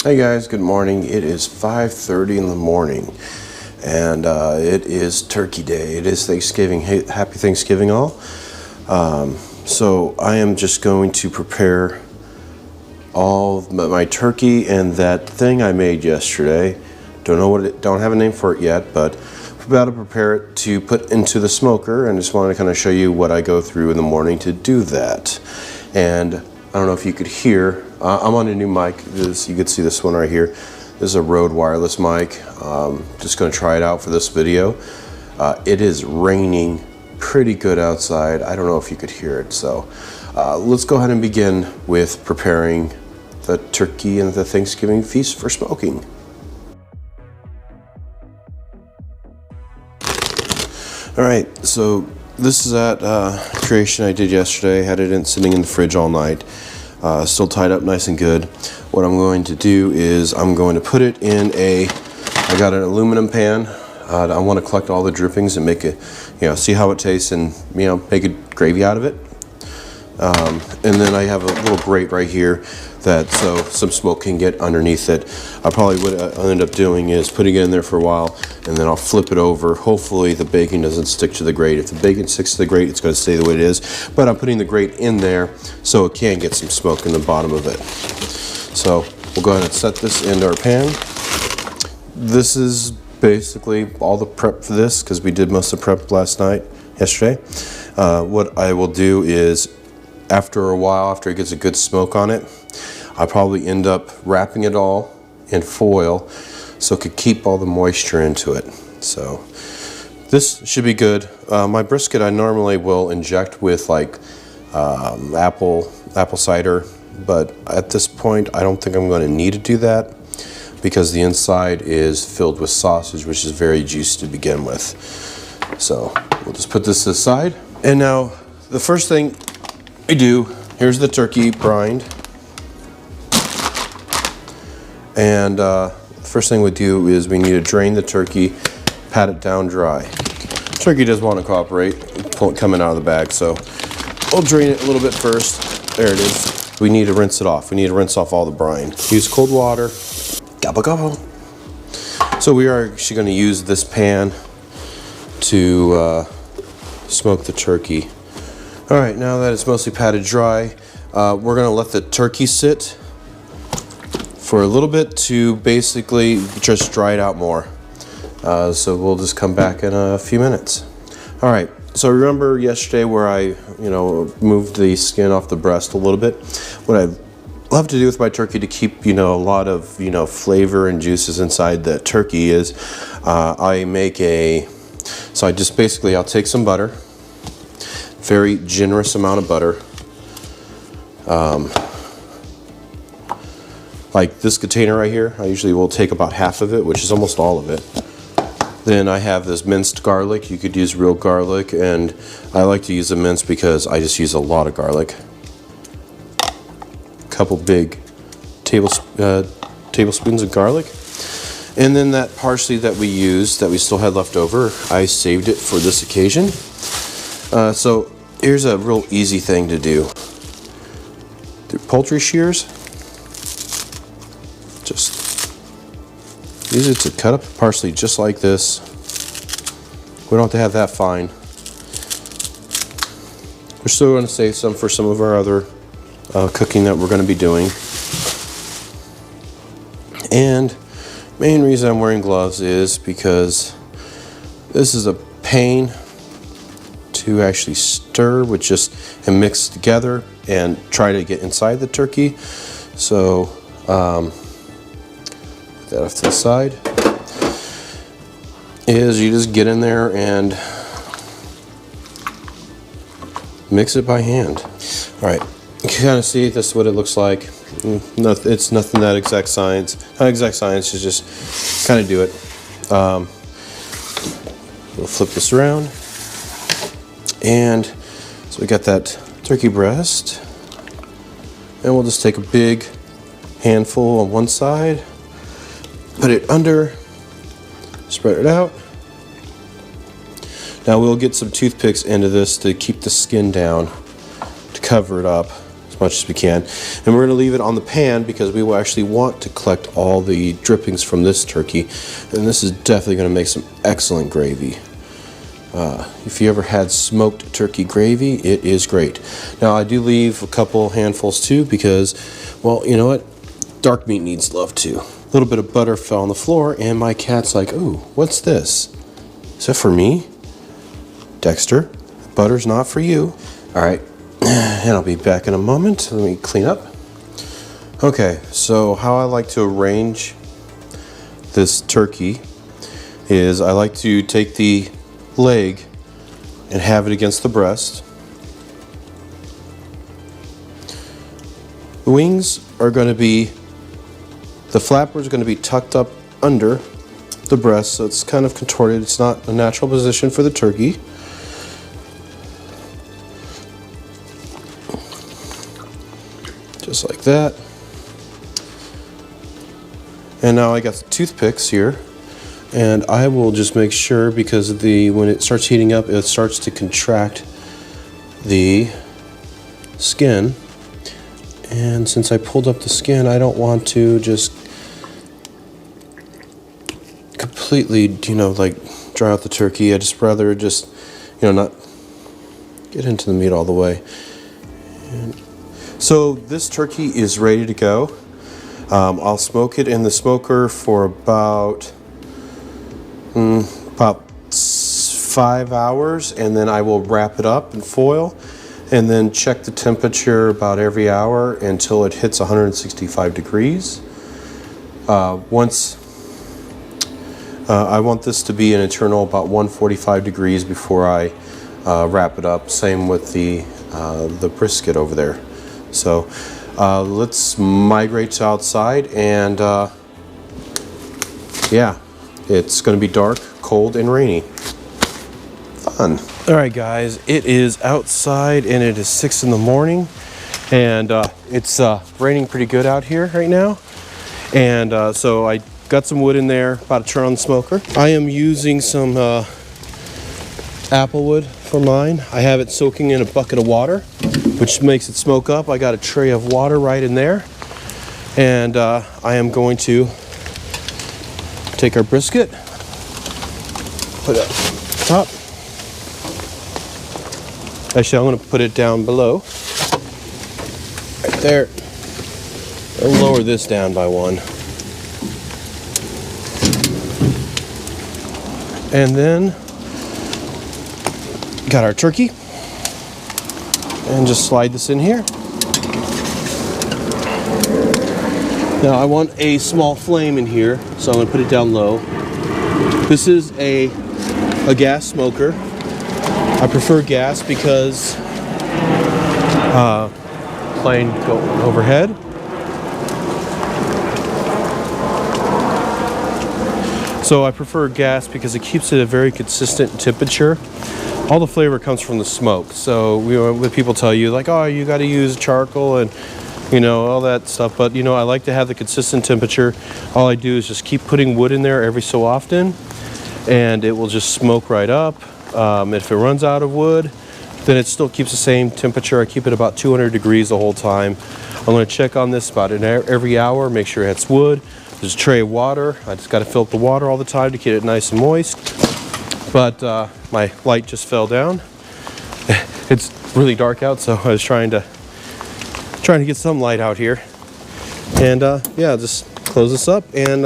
Hey guys, good morning. It is 5:30 in the morning and it is Turkey Day. It is Thanksgiving. Hey, happy Thanksgiving all. So I am just going to prepare all of my turkey and that thing I made yesterday. Don't have a name for it yet, but I'm about to prepare it to put into the smoker, and just wanted to kind of show you what I go through in the morning to do that. And I don't know if you could hear, I'm on a new mic. You could see this one right here. This is a Rode wireless mic. Just going to try it out for this video. It is raining pretty good outside. I don't know if you could hear it. So let's go ahead and begin with preparing the turkey and the Thanksgiving feast for smoking. All right, so this is that creation I did yesterday. Had it sitting in the fridge all night. Still tied up nice and good. What I'm going to do is I'm going to put it in I got an aluminum pan. I want to collect all the drippings and make it, see how it tastes and, make a gravy out of it. And then I have a little grate right here so some smoke can get underneath it. What I'll end up doing is putting it in there for a while, and then I'll flip it over. Hopefully the bacon doesn't stick to the grate. If the bacon sticks to the grate, it's going to stay the way it is. But I'm putting the grate in there so it can get some smoke in the bottom of it. So we'll go ahead and set this into our pan. This is basically all the prep for this, because we did most of the prep yesterday. What I will do is, after a while, after it gets a good smoke on it, I'll probably end up wrapping it all in foil so it could keep all the moisture into it. So this should be good. My brisket I normally will inject with apple cider, but at this point I don't think I'm going to need to do that, because the inside is filled with sausage, which is very juicy to begin with. So we'll just put this aside. And now the first thing I do, here's the turkey brined. And the first thing we do is we need to drain the turkey, pat it down dry. Turkey does want to cooperate, coming out of the bag, so we'll drain it a little bit first. There it is. We need to rinse it off. We need to rinse off all the brine. Use cold water. Gobble gobble. So we are actually going to use this pan to smoke the turkey. All right, now that it's mostly patted dry, we're going to let the turkey sit for a little bit to basically just dry it out more. So we'll just come back in a few minutes. All right, so remember yesterday where I, moved the skin off the breast a little bit? What I love to do with my turkey to keep, a lot of, flavor and juices inside the turkey is I'll take some butter, very generous amount of butter. Like this container right here, I usually will take about half of it, which is almost all of it. Then I have this minced garlic. You could use real garlic, and I like to use the minced because I just use a lot of garlic. A couple big tablespoons of garlic. And then that parsley that we used, that we still had left over, I saved it for this occasion. So here's a real easy thing to do. Through poultry shears, just use it to cut up the parsley just like this. We don't have to have that fine. We're still going to save some for some of our other cooking that we're going to be doing. And main reason I'm wearing gloves is because this is a pain to actually stir and mix together and try to get inside the turkey. So put that off to the side. Is you just get in there and mix it by hand. All right, you can kind of see this is what it looks like. It's nothing that exact science. Not exact science, is just kind of do it. We'll flip this around. And so we got that turkey breast. And we'll just take a big handful on one side, put it under, spread it out. Now we'll get some toothpicks into this to keep the skin down, to cover it up, as much as we can. And we're going to leave it on the pan because we will actually want to collect all the drippings from this turkey. And this is definitely going to make some excellent gravy. If you ever had smoked turkey gravy, it is great. Now I do leave a couple handfuls too because, well, you know what? Dark meat needs love too. A little bit of butter fell on the floor and my cat's like, ooh, what's this? Is that for me? Dexter, butter's not for you. All right, and I'll be back in a moment. Let me clean up. Okay, so how I like to arrange this turkey is I like to take the leg and have it against the breast. The wings are going to be, the flapper is going to be tucked up under the breast, so it's kind of contorted. It's not a natural position for the turkey. Just like that. And now I got the toothpicks here, and I will just make sure, because of when it starts heating up, it starts to contract the skin. And since I pulled up the skin, I don't want to just completely, like dry out the turkey. I just rather just, not get into the meat all the way. And so this turkey is ready to go. I'll smoke it in the smoker for about 5 hours, and then I will wrap it up in foil and then check the temperature about every hour until it hits 165 degrees. I want this to be an internal about 145 degrees before I wrap it up. Same with the brisket over there. So let's migrate to outside, and yeah, it's going to be dark, cold, and rainy. Fun. All right, guys, it is outside, and it is 6 in the morning, and it's raining pretty good out here right now. And so I got some wood in there, about to turn on the smoker. I am using some apple wood for mine. I have it soaking in a bucket of water, which makes it smoke up. I got a tray of water right in there, and I am going to take our brisket, put it up top. Actually, I'm going to put it down below, right there. I'll lower this down by one. And then got our turkey, and just slide this in here. Now I want a small flame in here, so I'm going to put it down low. This is a gas smoker. I prefer gas because plane go overhead. So I prefer gas because it keeps it a very consistent temperature. All the flavor comes from the smoke. So when people tell you like, oh, you got to use charcoal and all that stuff, but I like to have the consistent temperature. All I do is just keep putting wood in there every so often, and it will just smoke right up. If it runs out of wood, then it still keeps the same temperature. I keep it about 200 degrees the whole time. I'm going to check on this about every hour, make sure it's wood. There's a tray of water. I just got to fill up the water all the time to get it nice and moist. But my light just fell down. It's really dark out, so I was trying to get some light out here. And yeah, just close this up, and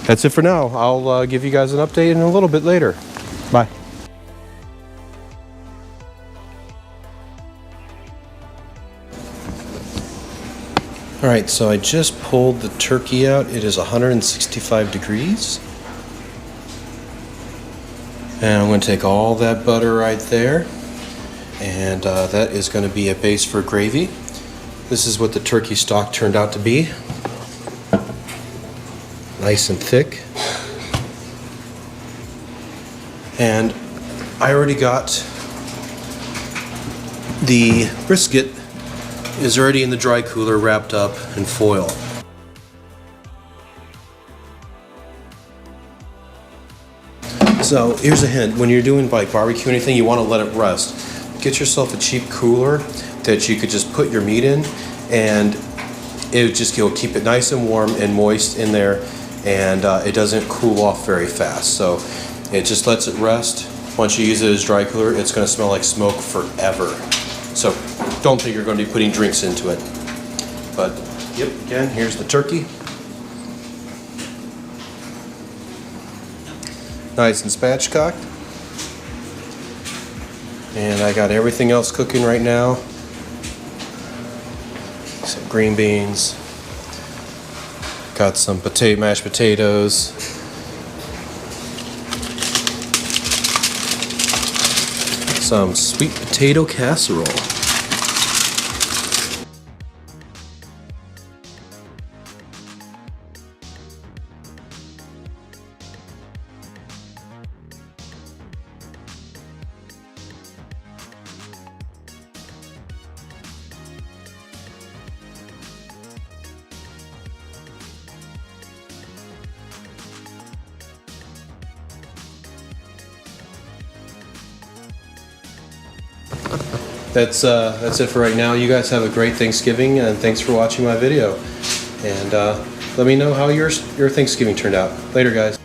that's it for now. I'll give you guys an update in a little bit later. Bye. All right, so I just pulled the turkey out. It is 165 degrees. And I'm going to take all that butter right there, and that is going to be a base for gravy. This is what the turkey stock turned out to be. Nice and thick. And I already got the brisket is already in the dry cooler, wrapped up in foil. So here's a hint: when you're doing like barbecue or anything, you want to let it rest. Get yourself a cheap cooler that you could just put your meat in, and it'll keep it nice and warm and moist in there, and it doesn't cool off very fast. So it just lets it rest. Once you use it as dry cooler, it's going to smell like smoke forever. So don't think you're going to be putting drinks into it. But yep, again, here's the turkey. Nice and spatchcock'd. And I got everything else cooking right now. Some green beans. Got some mashed potatoes. Some sweet potato casserole. That's it for right now. You guys have a great Thanksgiving, and thanks for watching my video. And let me know how your Thanksgiving turned out. Later, guys.